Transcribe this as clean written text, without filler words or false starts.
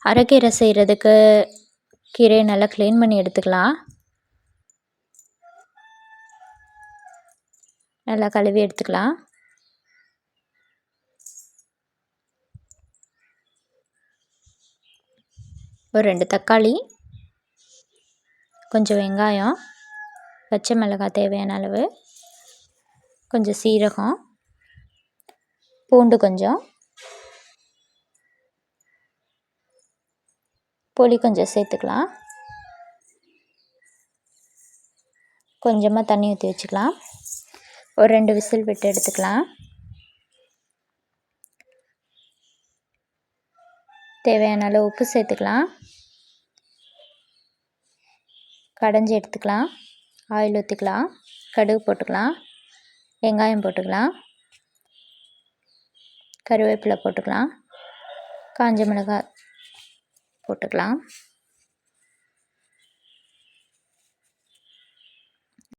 அரைக்கீரை செய்கிறதுக்கு கீரையை நல்லா க்ளீன் பண்ணி எடுத்துக்கலாம். நல்லா கழுவி எடுத்துக்கலாம். ஒரு 2 தக்காளி, கொஞ்சம் வெங்காயம், பச்சை மிளகாய் தேவையான அளவு, கொஞ்சம் சீரகம், பூண்டு கொஞ்சம், புளி கொஞ்சம் சேர்த்துக்கலாம். கொஞ்சமாக தண்ணி ஊற்றி வச்சுக்கலாம். ஒரு 2 விசில் விட்டு எடுத்துக்கலாம். தேவையான அளவு உப்பு சேர்த்துக்கலாம். கடைஞ்சி எடுத்துக்கலாம். ஆயில் ஊற்றிக்கலாம். கடுகு போட்டுக்கலாம். வெங்காயம் போட்டுக்கலாம். கருவேப்பிலை போட்டுக்கலாம். காஞ்ச மிளகாய் போட்டுக்கலாம்.